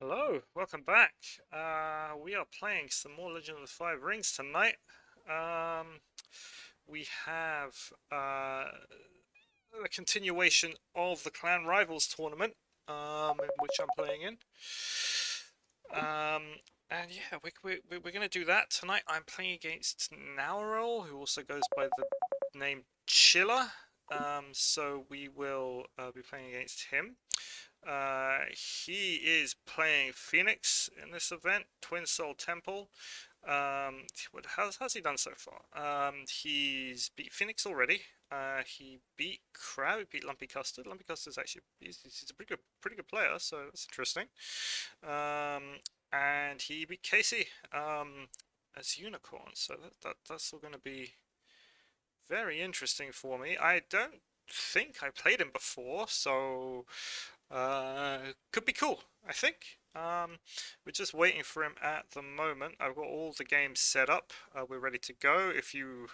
Hello, welcome back. We are playing some more Legend of the Five Rings tonight. Um, we have a continuation of the Clan Rivals tournament, in which I'm playing in. Um, and yeah, we're going to do that tonight. I'm playing against Naurel, who also goes by the name Chiller. So we will be playing against him. He is playing Phoenix in this event, Twin Soul Temple. How's he done so far? He's beat Phoenix already. He beat Crab, he beat Lumpy Custard. Lumpy Custard's actually he's a pretty good player, so that's interesting. And he beat Casey as Unicorn, so that's all going to be very interesting for me. I don't think I played him before, so could be cool, I think. We're just waiting for him at the moment. I've got all the games set up. We're ready to go. If you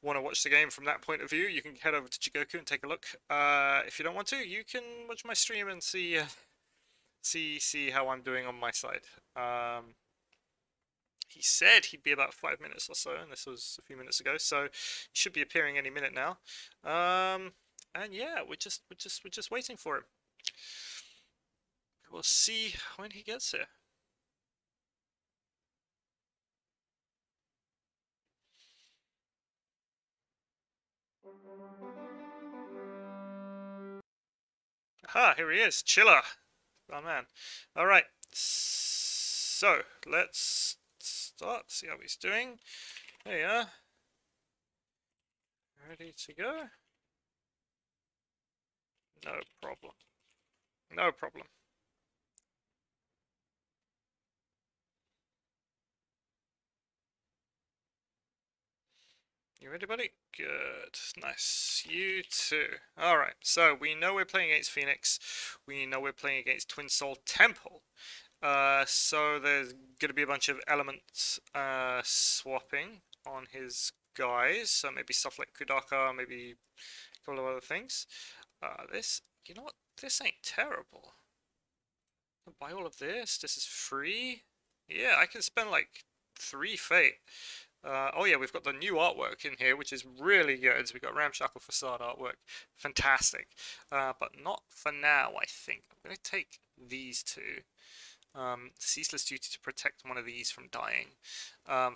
want to watch the game from that point of view, you can head over to Jigoku and take a look. If you don't want to, you can watch my stream and see see how I'm doing on my side. He said he'd be about 5 minutes or so, and this was a few minutes ago, so he should be appearing any minute now. And yeah, we're just waiting for him. We'll see when he gets here. Aha, here he is, Chiller. Oh man. Alright, so let's start, see how he's doing. There you are. Ready to go? No problem. No problem. You ready, buddy? Good. Nice. You too. Alright, so we know we're playing against Phoenix. We know we're playing against Twin Soul Temple. So there's going to be a bunch of elements swapping on his guys. So maybe stuff like Kudaka, maybe a couple of other things. You know what? This ain't terrible. I'll buy all of this. This is free. Yeah, I can spend like 3 fate. Oh yeah, we've got the new artwork in here, which is really good. We've got Ramshackle Facade artwork. Fantastic. But not for now, I think. I'm going to take these two. Ceaseless Duty to protect one of these from dying.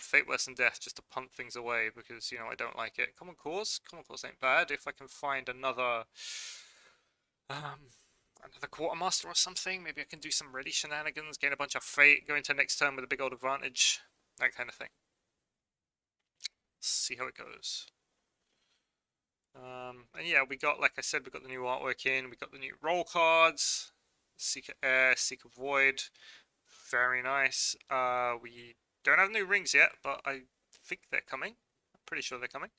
Fate Worse than Death just to punt things away because, you know, I don't like it. Common Cause ain't bad. If I can find another Quartermaster or something, maybe I can do some ready shenanigans, gain a bunch of Fate, go into next turn with a big old advantage, that kind of thing. See how it goes. And yeah, we got, like I said, we got the new artwork in, we got the new roll cards, Seeker Air, Seeker Void, very nice. We don't have new rings yet, but I think they're coming. I'm pretty sure they're coming.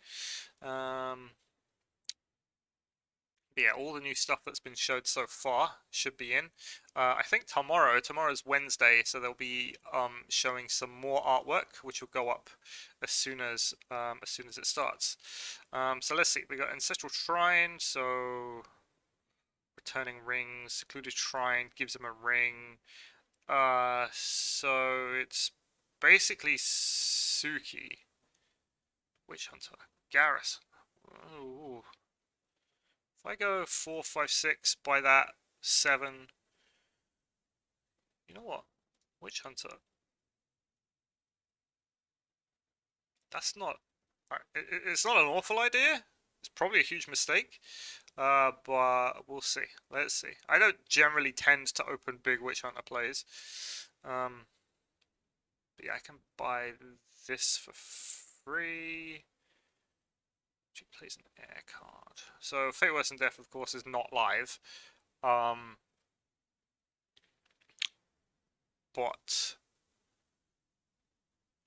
Yeah, all the new stuff that's been showed so far should be in. I think tomorrow's Wednesday, so they'll be showing some more artwork, which will go up as soon as it starts. So let's see, we got Ancestral Shrine, so returning rings, Secluded Shrine gives him a ring. So it's basically Suki, Witch Hunter, Garrus. Ooh. If I go 4, 5, 6, buy that 7. You know what? Witch Hunter. That's not. It's not an awful idea. It's probably a huge mistake. But we'll see. Let's see. I don't generally tend to open big Witch Hunter plays. But yeah, I can buy this for free. She plays an air card. So Fate Worse than Death, of course, is not live. But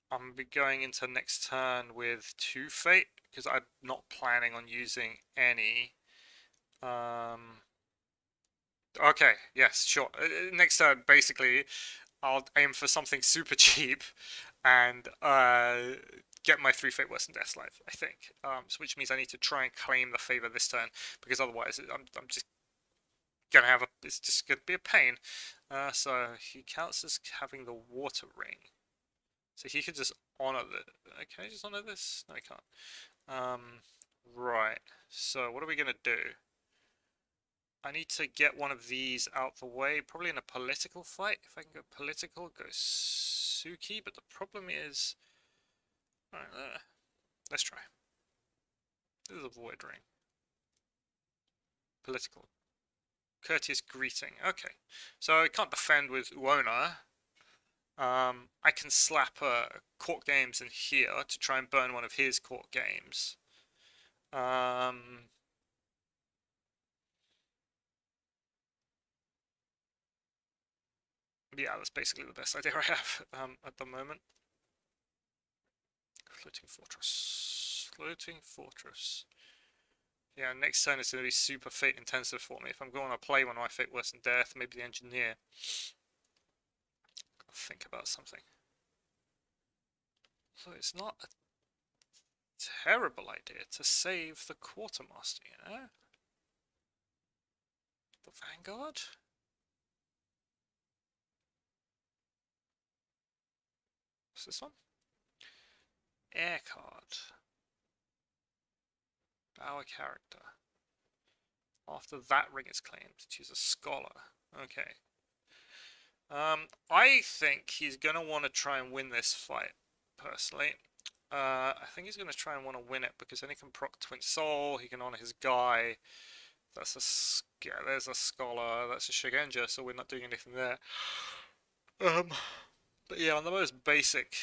I'm going to be going into next turn with 2 Fate, because I'm not planning on using any. Okay, yes, sure. Next turn, basically, I'll aim for something super cheap and get my 3 Fate Worse than Death live, I think. So which means I need to try and claim the favor this turn, because otherwise I'm just it's just gonna be a pain. So he counts as having the water ring. So he could just honor the. Can he just honor this? No, he can't. Right. So what are we gonna do? I need to get one of these out the way, probably in a political fight. If I can go political, go Suki. But the problem is, right there. Let's try. This is a void ring. Political. Courteous greeting. Okay. So I can't defend with Uona. I can slap court games in here to try and burn one of his court games. Yeah, that's basically the best idea I have at the moment. Floating fortress. Floating fortress. Yeah, next turn is going to be super fate intensive for me. If I'm going to play one of my fate worse than death, maybe the engineer. I'll think about something. So it's not a terrible idea to save the quartermaster, you know? The Vanguard? What's this one? Air card. Our character. After that ring is claimed, choose a scholar. Okay. I think he's going to want to try and win this fight, personally. I think he's going to try and want to win it because then he can proc Twin Soul, he can honor his guy. That's a... yeah, there's a scholar, that's a Shigenja, so we're not doing anything there. But yeah, on the most basic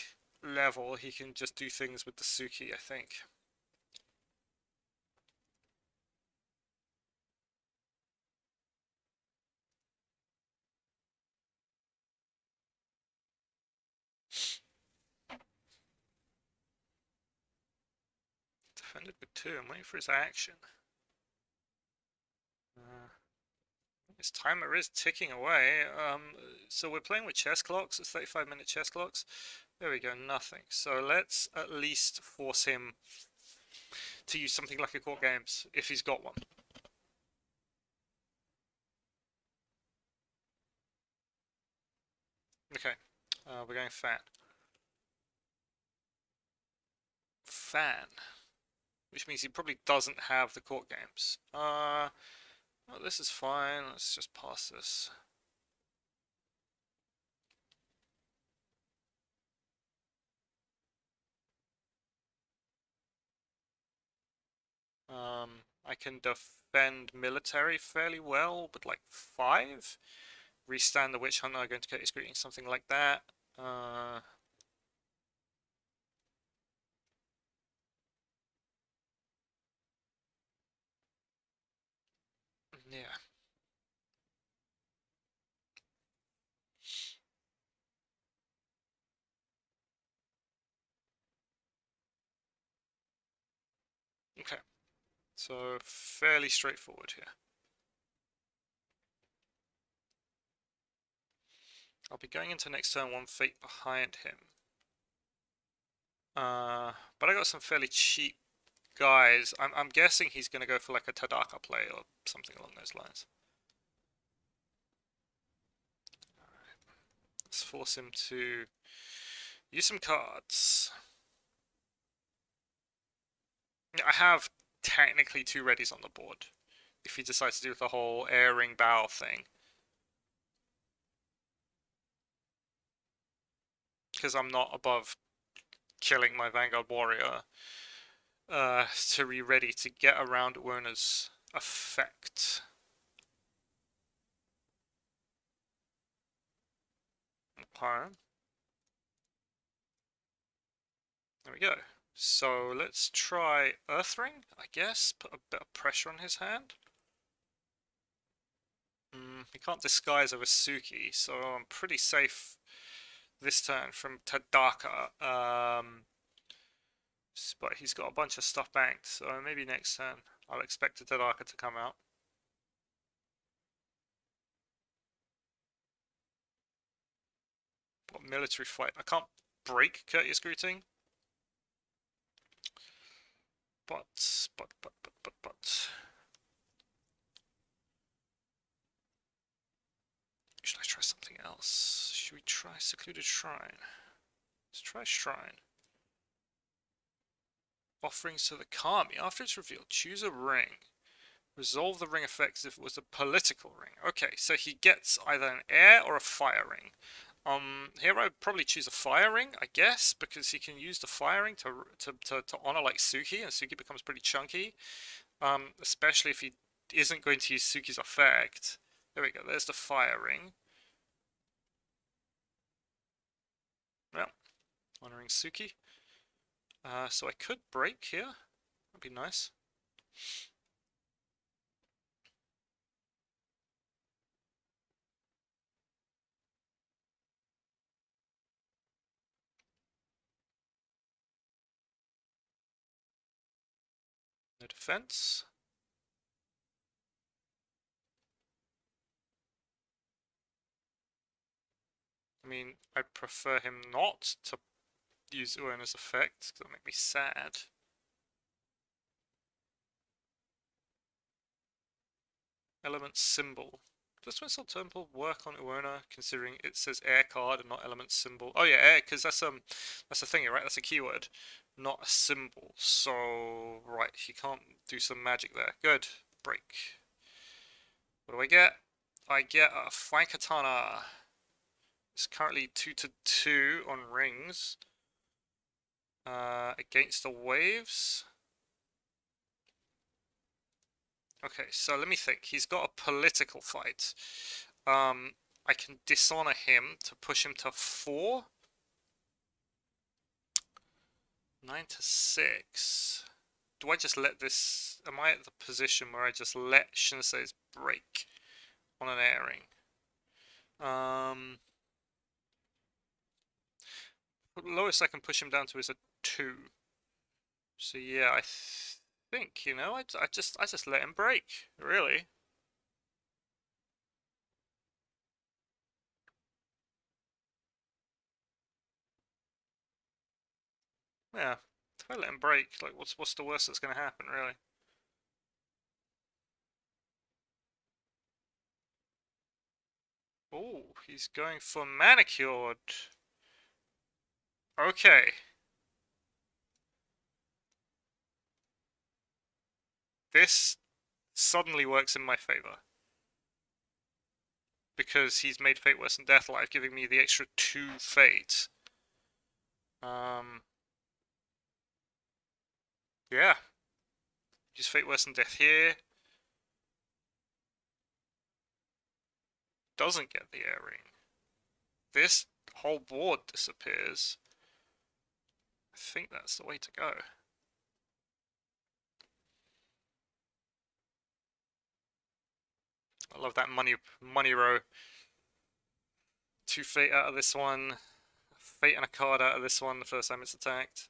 level, he can just do things with the Suki, I think. Defended with 2, I'm waiting for his action. His timer is ticking away. So we're playing with chess clocks, it's 35-minute chess clocks. There we go, nothing. So let's at least force him to use something like a court games, if he's got one. Okay, we're going fan. Fan. Which means he probably doesn't have the court games. Oh, this is fine, let's just pass this. I can defend military fairly well, but like 5. Restand the Witch Hunter, going to Courteous Greeting, something like that. Yeah. Okay. So fairly straightforward here. I'll be going into next turn 1 fate behind him. But I got some fairly cheap guys. I'm guessing he's going to go for like a Tadaka play or something along those lines. Alright. Let's force him to use some cards. I have technically 2 readies on the board if he decides to do the whole airing bow thing. Because I'm not above killing my Vanguard Warrior to be ready to get around Werner's effect. Okay. There we go. So let's try Earthring, I guess. Put a bit of pressure on his hand. He can't disguise over Suki, so I'm pretty safe this turn from Tadaka. But he's got a bunch of stuff banked, so maybe next turn I'll expect a Tadaka to come out. What military fight? I can't break Courteous Greeting. But. Should I try something else? Should we try Secluded Shrine? Let's try Shrine. Offerings to the Kami. After it's revealed, choose a ring. Resolve the ring effects if it was a political ring. Okay, so he gets either an air or a fire ring. Here I'd probably choose a fire ring, I guess, because he can use the fire ring to honor like Suki, and Suki becomes pretty chunky. Especially if he isn't going to use Suki's effect. There we go, there's the fire ring. Well, honoring Suki. So I could break here. That'd be nice. No defense. I mean, I'd prefer him not to use Uena's effect, because that'll make me sad. Element symbol. Does Twin Temple work on Uena, considering it says air card and not element symbol? Oh yeah, air, because that's a thingy, right? That's a keyword, not a symbol. So right, he can't do some magic there. Good. Break. What do I get? I get a fine katana. It's currently 2-2 on rings. Against the waves. Okay, so let me think. He's got a political fight. I can dishonor him to push him to 4. 9-6. Do I just let this... Am I at the position where I just let Shinsei's break on an airing? The lowest I can push him down to is a 2. So yeah, I think, you know, I just let him break, really. Yeah, if I let him break, like, what's the worst that's gonna happen, really? Oh, he's going for manicured. Okay. This suddenly works in my favor. Because he's made Fate worse than Death Life, giving me the extra 2 Fate. Yeah. Use Fate worse than Death here. Doesn't get the air ring. This whole board disappears. I think that's the way to go. I love that money row. 2 Fate out of this one. Fate and a card out of this one the first time it's attacked.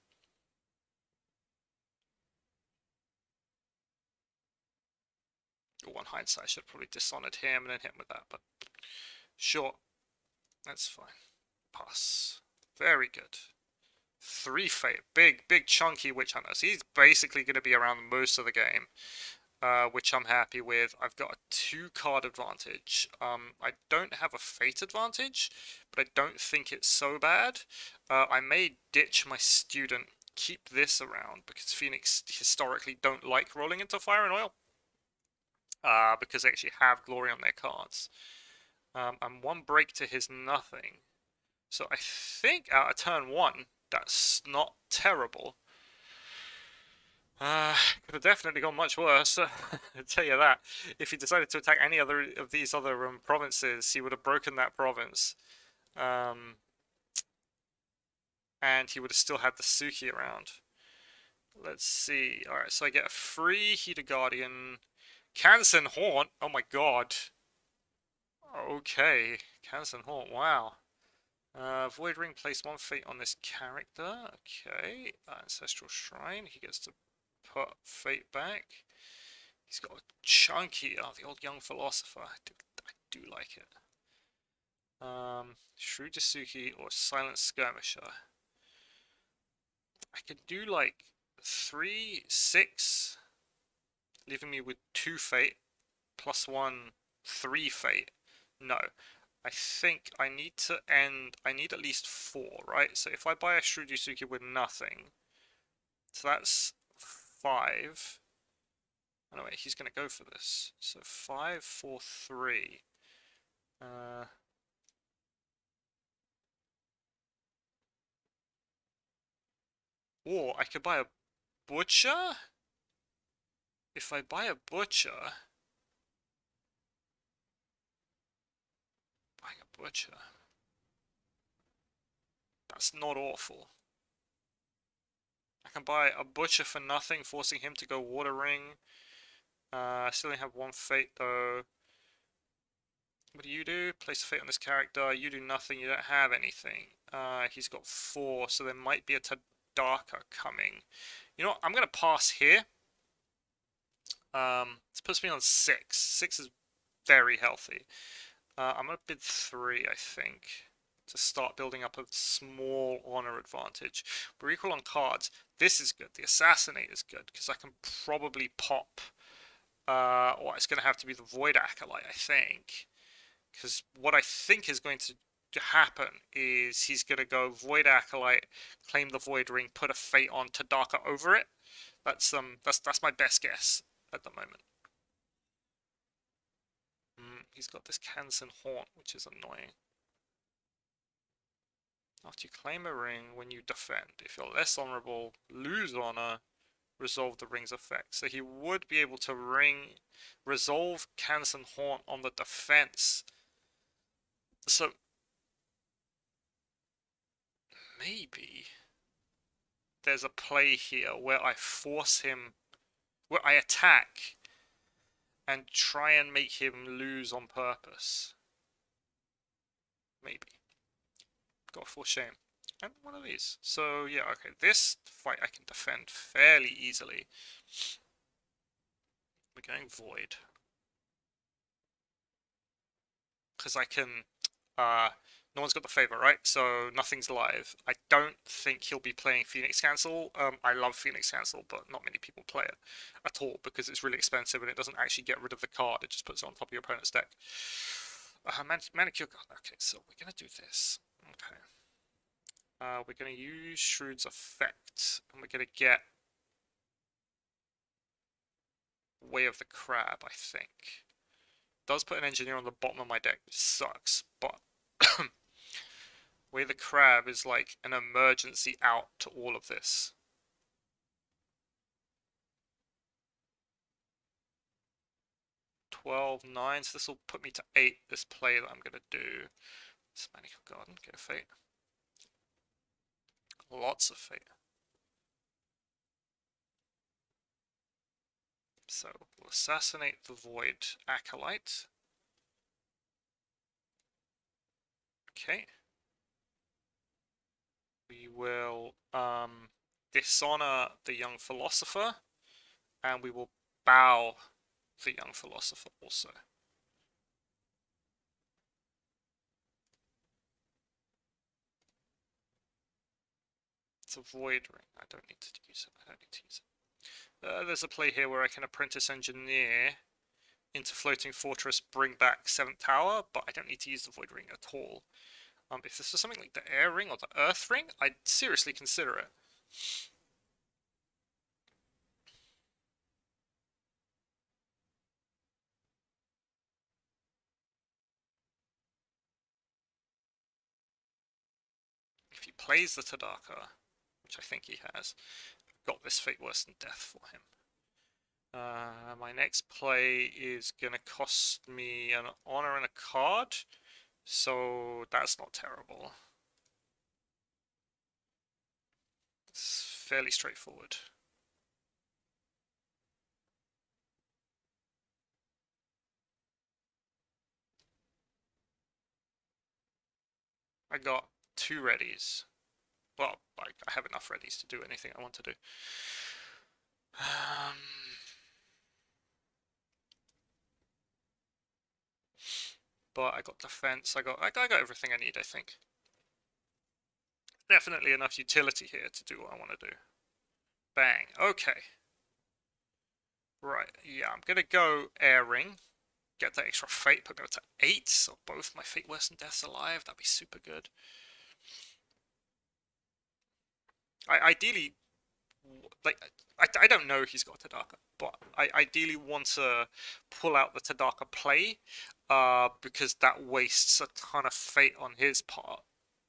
Oh, on hindsight, I should have probably dishonored him and then hit him with that, but sure. That's fine. Pass. Very good. 3 Fate. Big chunky Witch Hunters. He's basically going to be around most of the game. Which I'm happy with. I've got a 2 card advantage. I don't have a Fate advantage, but I don't think it's so bad. I may ditch my student, keep this around, because Phoenix historically don't like rolling into Fire and Oil. Because they actually have Glory on their cards. And 1 break to his nothing. So I think out of turn 1, that's not terrible. Could have definitely gone much worse, I'll tell you that. If he decided to attack any other of these other provinces, he would have broken that province. And he would have still had the Suki around. Let's see. Alright, so I get a free Heater Guardian. Canson Haunt? Oh my god. Okay. Canson Haunt, wow. Void Ring, place 1 Fate on this character. Okay. Ancestral Shrine, he gets to put Fate back. He's got a chunky, the old young philosopher. I do like it. Shrewd Yasuki or Silent Skirmisher. I could do like 3, 6, leaving me with 2 Fate, plus 1, 3 Fate. No. I think I need to end, I need at least 4, right? So if I buy a Shrewd Yusuke with nothing, so that's 5. Oh no, wait, he's going to go for this. So 5, 4, 3. Or I could buy a butcher? If I buy a butcher... Buying a butcher... That's not awful. I can buy a butcher for nothing, forcing him to go water ring. I still only have 1 fate though. What do you do? Place a fate on this character. You do nothing, you don't have anything. He's got 4, so there might be a Tadaka coming. You know what? I'm going to pass here. This puts me on 6. 6 is very healthy. I'm going to bid 3, I think, to start building up a small honor advantage. We're equal on cards. This is good. The Assassinate is good, because I can probably pop... or it's going to have to be the Void Acolyte, I think. Because what I think is going to happen is he's going to go Void Acolyte, claim the Void Ring, put a Fate on Tadaka over it. That's my best guess at the moment. He's got this Kansen Haunt, which is annoying. After you claim a ring, when you defend, if you're less honorable, lose honor, resolve the ring's effect. So he would be able to resolve Kansen Haunt on the defense. So maybe there's a play here where I force him, where I attack and try and make him lose on purpose. Maybe. Got 4 shame. And one of these. So yeah, okay, this fight I can defend fairly easily. We're going Void. Because I can, no one's got the favor, right? So nothing's live. I don't think he'll be playing Phoenix Cancel. I love Phoenix Cancel, but not many people play it at all because it's really expensive and it doesn't actually get rid of the card. It just puts it on top of your opponent's deck. Manicure card. Okay, so we're going to do this. Okay. We're going to use Shrewd's effect, and we're going to get Way of the Crab, I think. Does put an engineer on the bottom of my deck, which sucks, but Way of the Crab is like an emergency out to all of this. $12.9, so this will put me to 8, this play that I'm going to do. Manicured Garden, get a fate. Lots of fate. So, we'll assassinate the Void Acolyte. Okay. We will dishonor the Young Philosopher, and we will bow the Young Philosopher also. It's a Void Ring. I don't need to use it. There's a play here where I can Apprentice Engineer into Floating Fortress, bring back 7th Tower, but I don't need to use the Void Ring at all. If this was something like the Air Ring or the Earth Ring, I'd seriously consider it. If he plays the Tadaka, which I think he has, I've got this Fate Worse Than Death for him. My next play is going to cost me an honor and a card, so that's not terrible. It's fairly straightforward. I got 2 readies. Well, I have enough readies to do anything I want to do. But I got defense. I got everything I need, I think. Definitely enough utility here to do what I want to do. Bang. Okay. Right. Yeah, I'm gonna go Air Ring. get that extra fate, put me up to 8, so both my fate worse than death's alive. That'd be super good. Ideally, like, I don't know if he's got Tadaka, but I ideally want to pull out the Tadaka play, because that wastes a ton of fate on his part,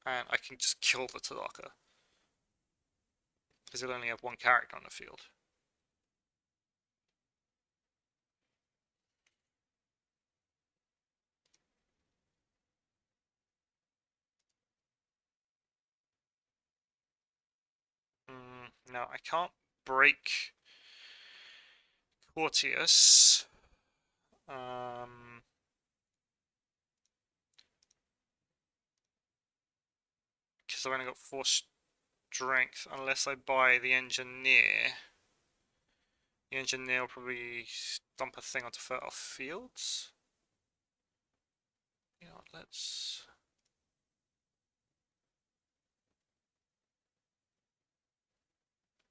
and I can just kill the Tadaka. Because he'll only have one character on the field. No, I can't break Courteous. Because I've only got 4 strength, unless I buy the Engineer. The Engineer will probably dump a thing onto fertile fields. You know, let's...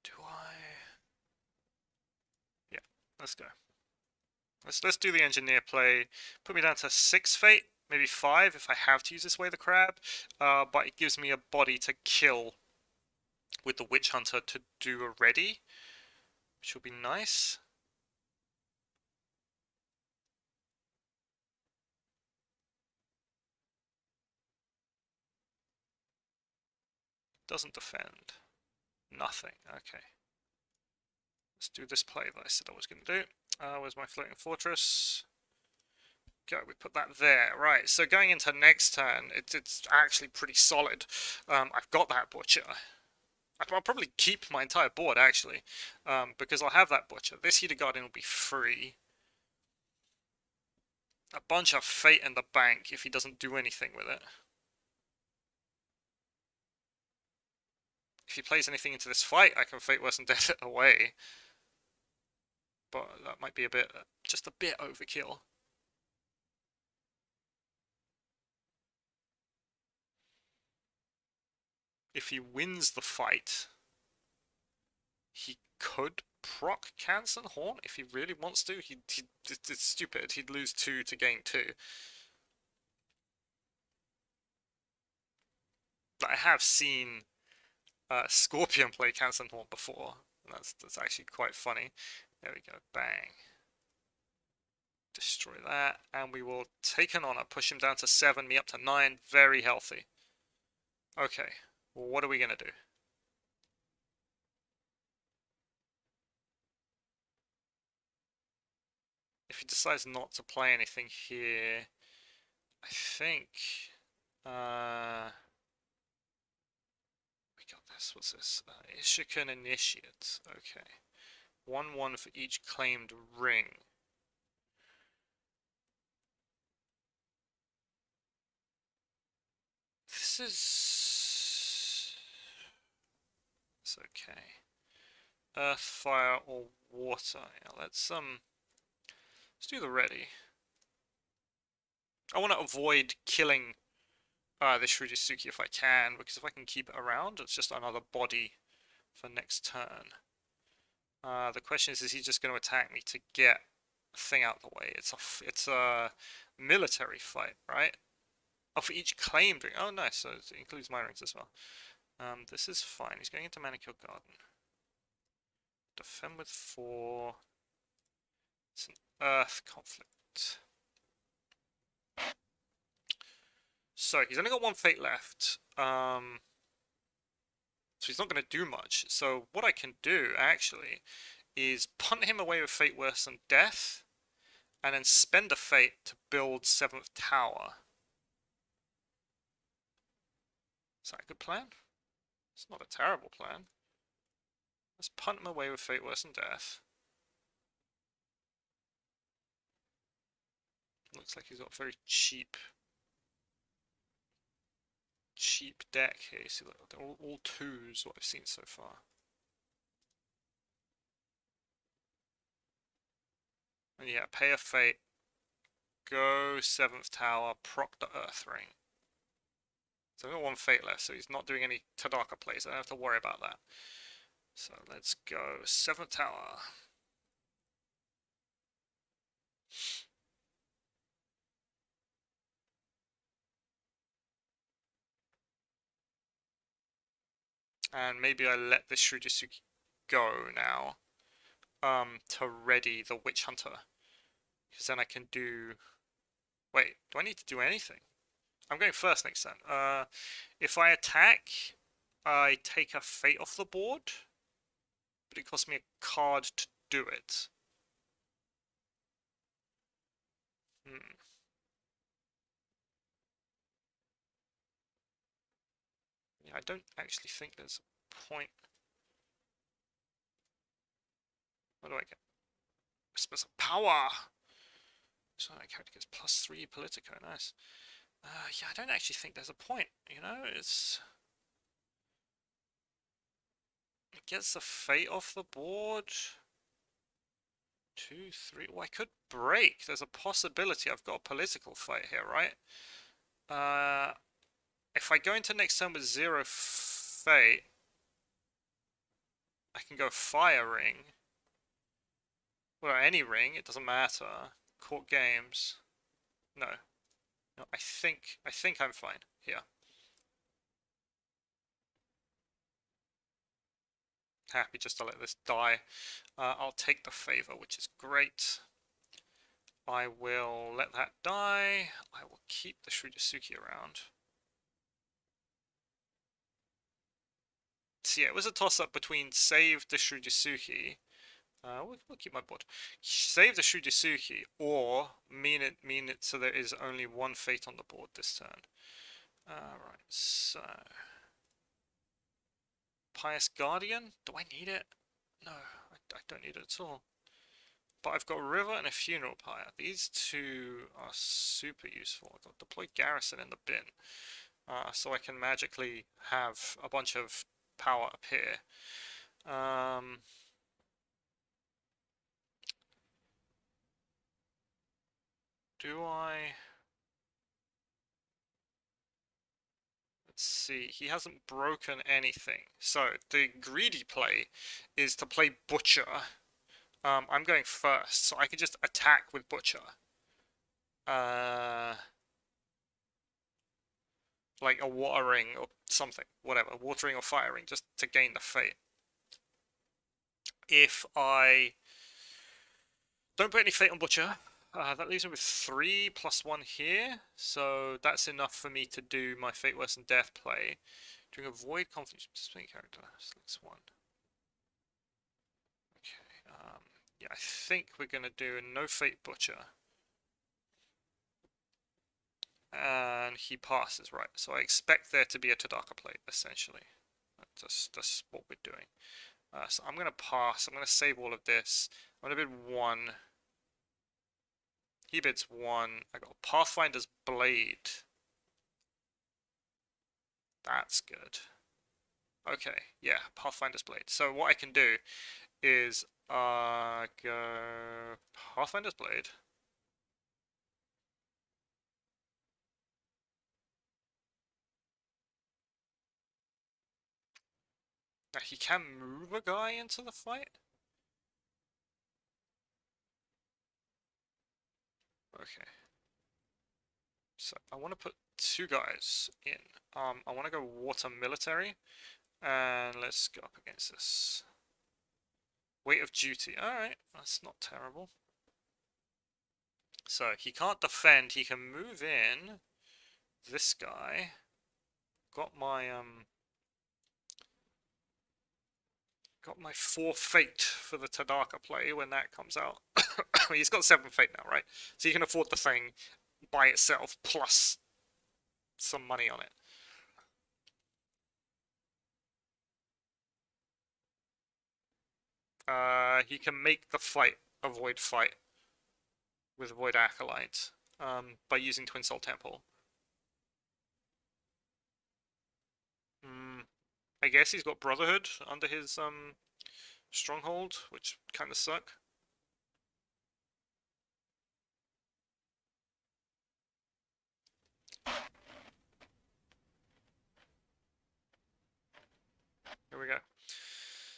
Do I... Yeah, let's go. Let's do the Engineer play. Put me down to 6 fate, maybe 5 if I have to use this way the crab. But it gives me a body to kill with the Witch Hunter to do a ready, which will be nice. Doesn't defend. Nothing. Okay. Let's do this play that I said I was going to do. Where's my floating fortress? Go, we put that there. Right, so going into next turn, it's actually pretty solid. I've got that Butcher. I'll probably keep my entire board, actually, because I'll have that Butcher. This Heater Guardian will be free. A bunch of Fate in the bank if he doesn't do anything with it. If he plays anything into this fight, I can Fate Worse than Death it away. But that might be a bit, just a bit overkill. If he wins the fight, he could proc Cancer Horn if he really wants to. It's stupid. He'd lose 2 to gain 2. But I have seen Scorpion play Cancer Horn before. And that's actually quite funny. There we go. Bang. Destroy that. And we will take an honor. Push him down to 7. Me up to 9. Very healthy. Okay. Well, what are we going to do? If he decides not to play anything here, I think we got this. What's this? Ishikan Initiate. Okay. 1/1 for each claimed ring. This is... It's okay. Earth, fire, or water. Yeah, let's do the ready. I want to avoid killing this Shurisuki if I can, because if I can keep it around, it's just another body for next turn. The question is he just going to attack me to get a thing out of the way? It's a military fight, right? Oh, for each claimed ring. Oh, nice. So it includes my rings as well. This is fine. He's going into Manicure Garden. Defend with 4. It's an Earth conflict. So he's only got 1 fate left. So he's not going to do much. So what I can do, actually, is punt him away with Fate Worse than Death, and then spend a fate to build 7th Tower. Is that a good plan? It's not a terrible plan. Let's punt him away with Fate Worse than Death. Looks like he's got a very cheap deck here. See, look, they're all 2s, what I've seen so far. And yeah, pay a fate, go 7th Tower, proc the Earth Ring. So I've got 1 fate left, so he's not doing any Tadaka plays. I don't have to worry about that. So let's go 7th Tower. And maybe I let this Shurisuke go now. To ready the Witch Hunter. Because then I can do... Wait, do I need to do anything? I'm going first next turn. If I attack, I take a fate off the board. But it costs me a card to do it. Yeah, I don't actually think there's a point. What do I get? Whispers of Power! So that character gets +3 Politico, nice. Yeah, I don't actually think there's a point, you know? It gets the fate off the board. 2, 3... Well, I could break. There's a possibility I've got a political fight here, right? If I go into next turn with 0 fate, I can go Fire Ring. Well, any ring, it doesn't matter. Court Games. No. No, I think I'm fine here. Happy just to let this die. I'll take the favor, which is great. I will let that die. I will keep the Shurisuke around. So yeah, it was a toss-up between save the Shurisuke. We'll keep my board. Save the Shurisuke, or mean it so there is only one fate on the board this turn. Alright, so... Pious Guardian? Do I need it? No, I don't need it at all. But I've got a River and a Funeral Pyre. These two are super useful. I've got Deploy Garrison in the bin. So I can magically have a bunch of power up here. Do I... Let's see, he hasn't broken anything. So the greedy play is to play Butcher. I'm going first, so I can just attack with Butcher. Like a Watering or something, whatever, Watering or Firing, just to gain the fate. If I don't put any fate on Butcher, that leaves me with 3 + 1 here, so that's enough for me to do my Fate Worse than Death play. During a Void Conflict Participating character, select 1. Okay, yeah, I think we're going to do a No Fate Butcher. And he passes, right, so I expect there to be a Tadaka plate, essentially. That's what we're doing. So I'm going to pass, I'm going to save all of this. I'm going to bid 1. He bids 1. I got Pathfinder's Blade. That's good. Okay, yeah, Pathfinder's Blade. So what I can do is go Pathfinder's Blade. Now he can move a guy into the fight. Okay. So I want to put 2 guys in. I want to go Water Military, and let's go up against this. Weight of Duty. Alright, that's not terrible. So he can't defend, he can move in. This guy. Got my 4 fate for the Tadaka play when that comes out. He's got 7 fate now, right? So he can afford the thing by itself plus some money on it. He can make the fight a Void fight with Void Acolyte by using Twin Soul Temple. I guess he's got Brotherhood under his stronghold, which kind of suck. Here we go.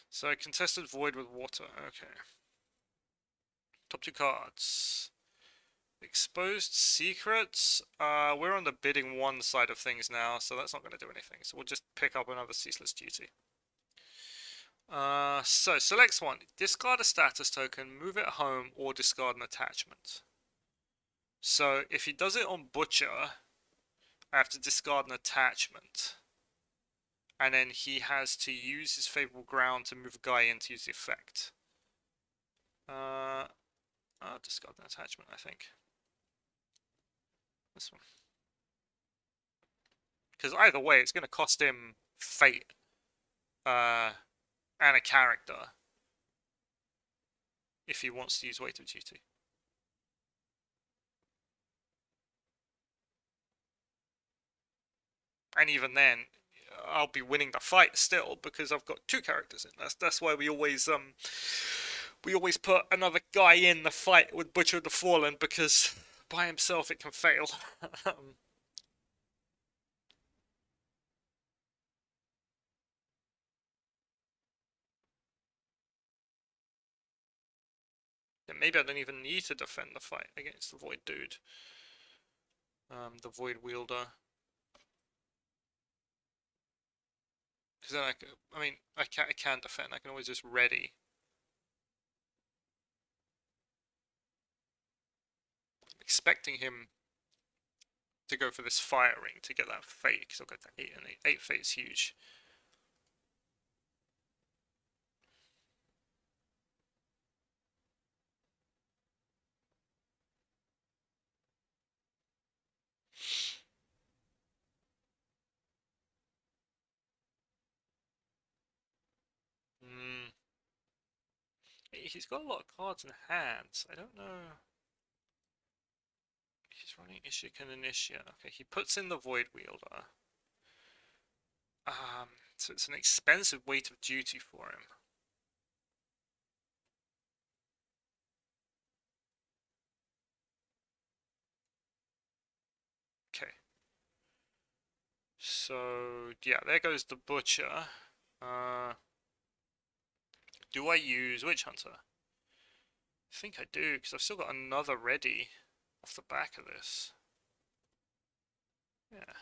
So contested Void with water. Okay. Top 2 cards. Exposed Secrets. We're on the bidding 1 side of things now, so that's not going to do anything. So we'll just pick up another Ceaseless Duty. So select one. Discard a status token, move it home, or discard an attachment. So if he does it on Butcher, I have to discard an attachment. And then he has to use his favorable ground to move a guy in to use the effect. I'll discard an attachment, I think. This one. Because either way, it's going to cost him fate. And a character. If he wants to use Weight of Duty. And even then, I'll be winning the fight still because I've got two characters in. That's why we always put another guy in the fight with Butcher of the Fallen, because by himself it can fail. And maybe I don't even need to defend the fight against the Void Dude. The Void Wielder. Because then I mean, I can defend. I can always just ready. I'm expecting him to go for this fire ring to get that fate, because I'll get that 8 and 8. 8 fate is huge. He's got a lot of cards in hand. I don't know. He's running Ishik and Initiate. Okay, he puts in the Void Wielder. So it's an expensive Weight of Duty for him. Okay. So, yeah, there goes the Butcher. Do I use Witch Hunter? I think I do, because I've still got another ready off the back of this. Yeah.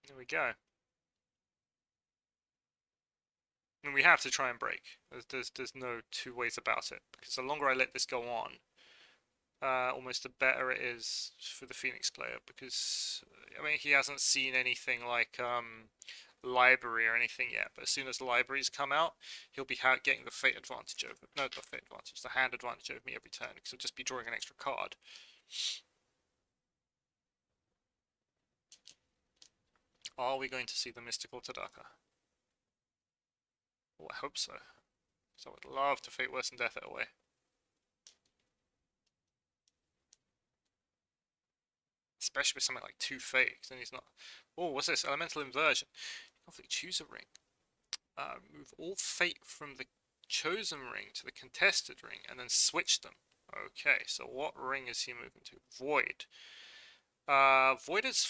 There we go. I mean, we have to try and break. There's no two ways about it, because the longer I let this go on, almost the better it is for the Phoenix player, because I mean, he hasn't seen anything like library or anything yet, but as soon as libraries come out, he'll be getting the fate advantage over, no, the fate advantage, the hand advantage over me every turn, because he'll just be drawing an extra card. Are we going to see the Mystical Tadaka? Oh, I hope so. So I would love to Fate Worse than Death it away. Especially with something like 2 Fate, then he's not... Oh, what's this? Elemental Inversion. Conflict, choose a ring. Move all Fate from the chosen ring to the contested ring, and then switch them. Okay, so what ring is he moving to? Void. Void is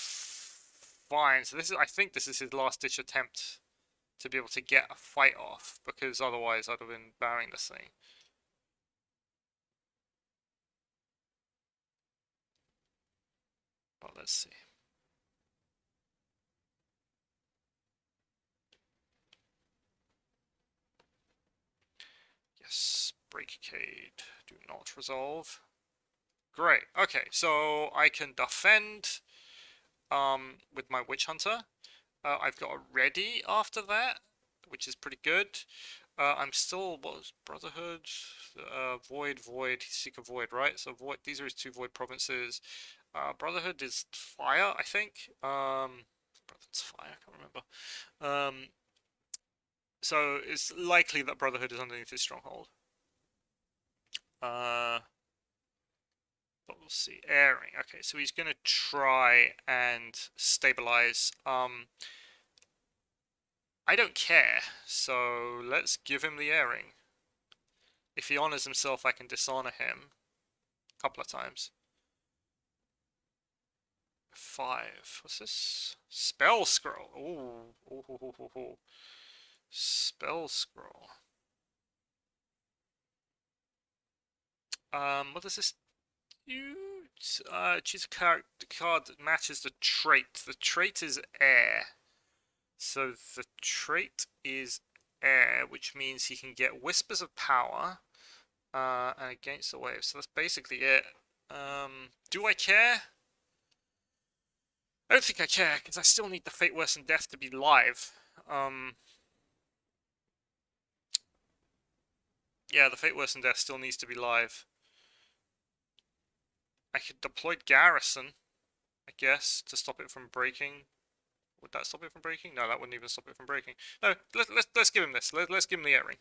fine. So this is, I think this is his last-ditch attempt to be able to get a fight off, because otherwise I'd have been barring this thing. But let's see. Yes, Breakcade. Do not resolve. Great. Okay, so I can defend with my Witch Hunter. I've got a ready after that, which is pretty good. I'm still, what was Brotherhood? Void, Seeker Void, right? So Void, these are his 2 Void provinces. Brotherhood is fire, I think. Brotherhood's fire, I can't remember. So it's likely that Brotherhood is underneath his stronghold. But we'll see. Airing. Okay, so he's gonna try and stabilize. I don't care, so let's give him the airing. If he honors himself, I can dishonor him a couple of times. 5. What's this? Spell Scroll. Ooh. Spell Scroll. What does this do? Choose a card that matches the trait. The trait is air. So the trait is air, which means he can get whispers of power and against the waves. So that's basically it. Do I care? I don't think I care, because I still need the Fate Worse than Death to be live. Yeah, the Fate Worse than Death still needs to be live. I could deploy Garrison, I guess, to stop it from breaking. Would that stop it from breaking? No, that wouldn't even stop it from breaking. No, let's give him this. Let's give him the airing.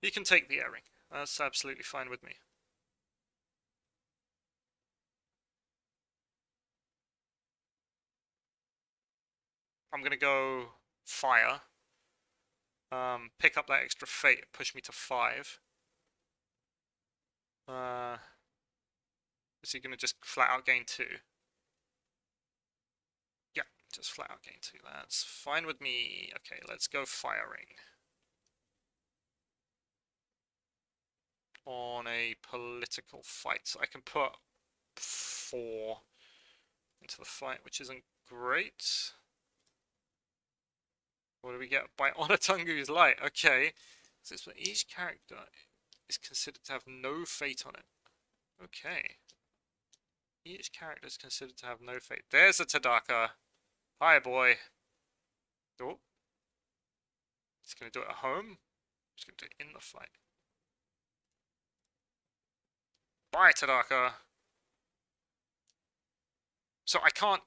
He can take the airing. That's absolutely fine with me. I'm gonna go fire. Pick up that extra fate, push me to 5. Is he gonna just flat out gain 2? Yeah, just flat out gain 2. That's fine with me. Okay, let's go firing. On a political fight. So I can put 4 into the fight, which isn't great. What do we get? By Onatungu's Light. Okay. So it's when each character is considered to have no fate on it. Okay. Each character is considered to have no fate. There's a Tadaka. Hi, boy. Oh. He's going to do it at home. He's going to do it in the fight. Bye, Tadaka. So I can't...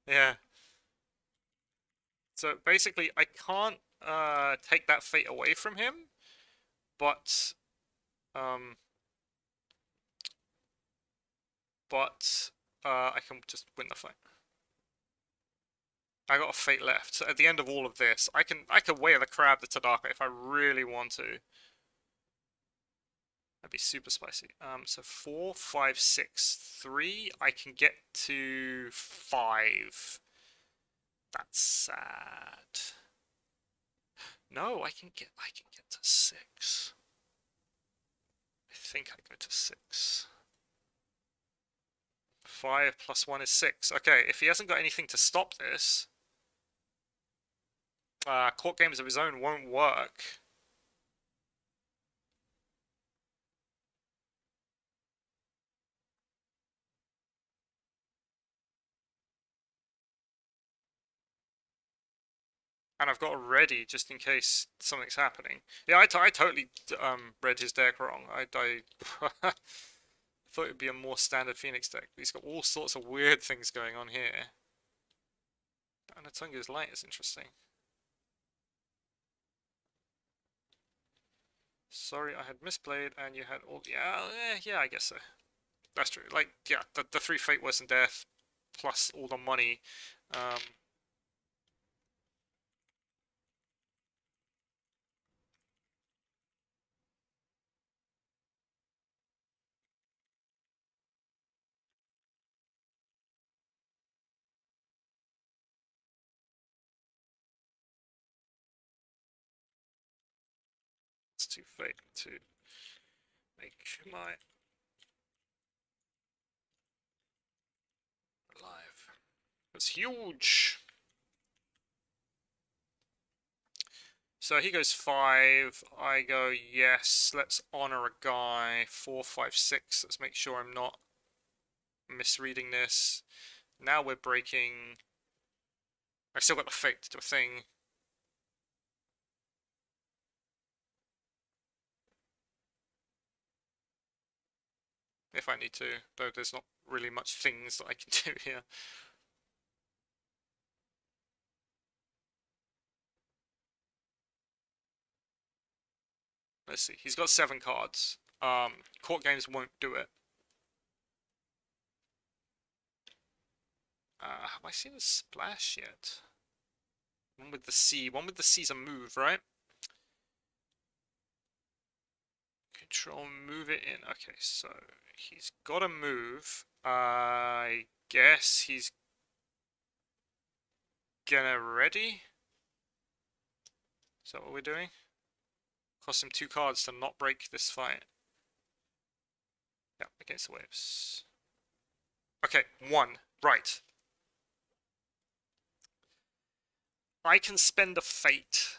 yeah. So basically, I can't take that fate away from him, but I can just win the fight. I got a fate left, so at the end of all of this, I can weigh the crab the Tadaka if I really want to. That'd be super spicy. So 4, 5, 6, 3. I can get to 5. That's sad. No, I can get to 6. I think I go to 6. 5 plus 1 is 6. Okay, if he hasn't got anything to stop this, court games of his own won't work. And I've got a ready just in case something's happening. Yeah, I totally read his deck wrong. I thought it'd be a more standard Phoenix deck. He's got all sorts of weird things going on here. And Atunga's Light is interesting. Sorry, I had misplayed, and you had all... Yeah, I guess so. That's true. Like, yeah, the 3 Fate Worse than Death, plus all the money. It's too fate to make my live. It's huge. So he goes 5. I go yes. Let's honor a guy. 4, 5, 6. Let's make sure I'm not misreading this. Now we're breaking. I still got the fate to do a thing. If I need to, though there's not really much things that I can do here. Let's see, he's got 7 cards. Court games won't do it. Have I seen a splash yet? One with the C. One with the C's a move, right? Control, move it in. Okay, so he's got a move. I guess he's gonna ready. Is that what we're doing? Cost him 2 cards to not break this fight. Yeah, against the waves. Okay, 1. Right. I can spend a fate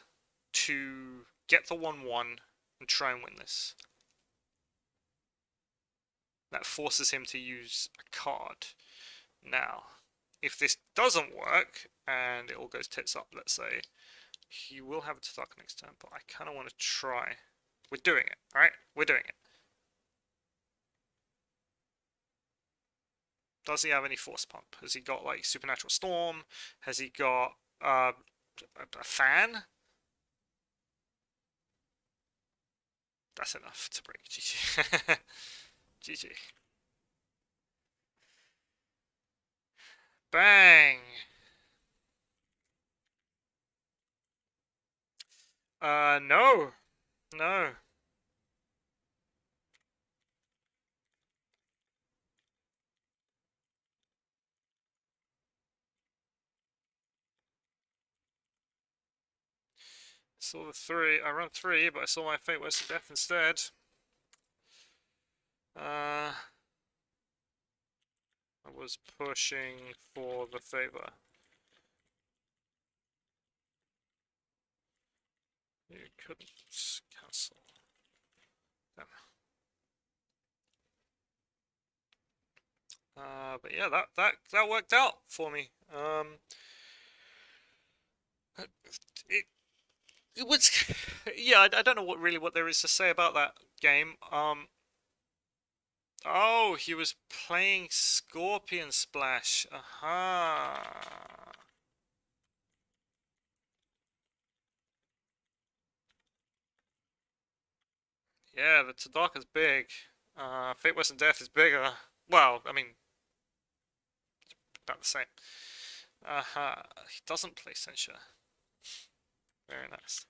to get the 1/1 and try and win this. That forces him to use a card. Now, if this doesn't work, and it all goes tits up, let's say, he will have a Tadaka next turn, but I kind of want to try. We're doing it, alright? We're doing it. Does he have any Force Pump? Has he got, like, Supernatural Storm? Has he got a fan? That's enough to break. GG. GG. Bang! No. No. Saw the 3. I run 3, but I saw my Fate Worse than Death instead. I was pushing for the favor. You couldn't cancel. Damn. But yeah, that worked out for me. It it was yeah. I don't know what there is to say about that game. Oh, he was playing Scorpion Splash. Aha. Yeah, the Tadaka's big. Fate Worse than Death is bigger. Well, I mean, about the same. Aha. He doesn't play Censure. Very nice.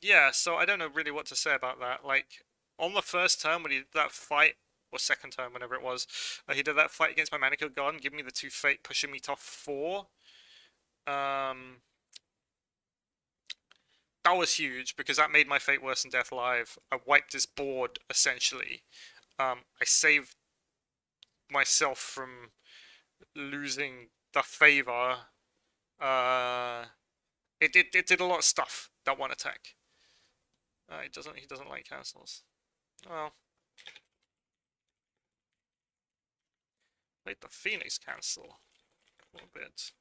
Yeah, so I don't know really what to say about that. Like, on the first turn when he did that fight, or second turn, whenever it was, he did that fight against my Manicure Garden, giving me the 2 Fate, pushing me to 4. That was huge, because that made my Fate Worse than Death live. I wiped his board, essentially. I saved myself from losing the favor. It did a lot of stuff, that one attack. He doesn't like cancels. Well, made the Phoenix cancel a little bit.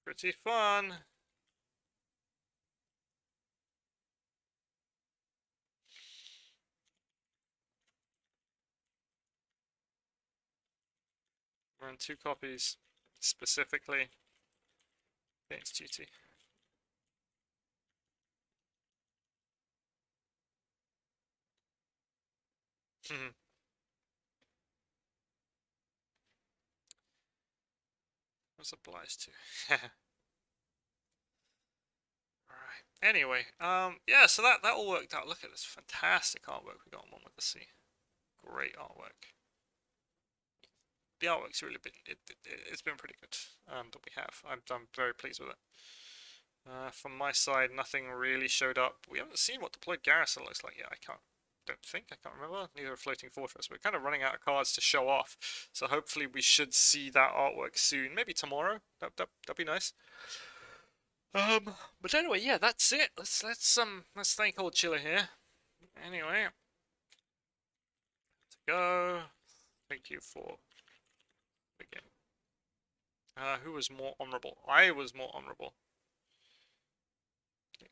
Pretty fun. Run 2 copies specifically against duty. I was obliged to. Alright. Anyway, yeah, so that all worked out. Look at this fantastic artwork we got on One with the Sea. Great artwork. The artwork's really been it's been pretty good that we have. I'm very pleased with it. From my side, nothing really showed up. We haven't seen what deployed garrison looks like yet. I can't remember. Neither a floating fortress. We're kind of running out of cards to show off, so hopefully we should see that artwork soon. Maybe tomorrow. That'd be nice. But anyway, yeah, that's it. Let's thank old Chiller here. Anyway, to go. Thank you for the game. Who was more honorable? I was more honorable.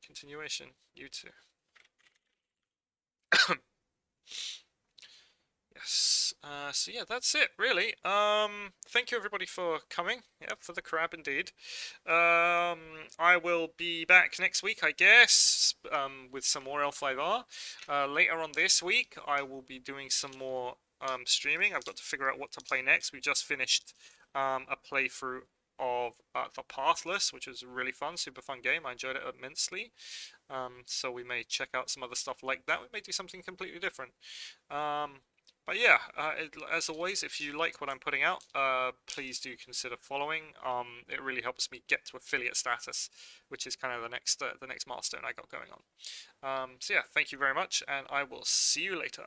Continuation. You too. Yes. So yeah, that's it, really. Thank you everybody for coming. Yeah, for the crab indeed. I will be back next week, I guess, with some more L5R. Later on this week, I will be doing some more streaming. I've got to figure out what to play next. We just finished a playthrough of The Pathless, which was a really fun, super fun game. I enjoyed it immensely. So we may check out some other stuff like that. We may do something completely different. But yeah, as always, if you like what I'm putting out, please do consider following. It really helps me get to affiliate status, which is kind of the next milestone I got going on. So yeah, thank you very much, and I will see you later.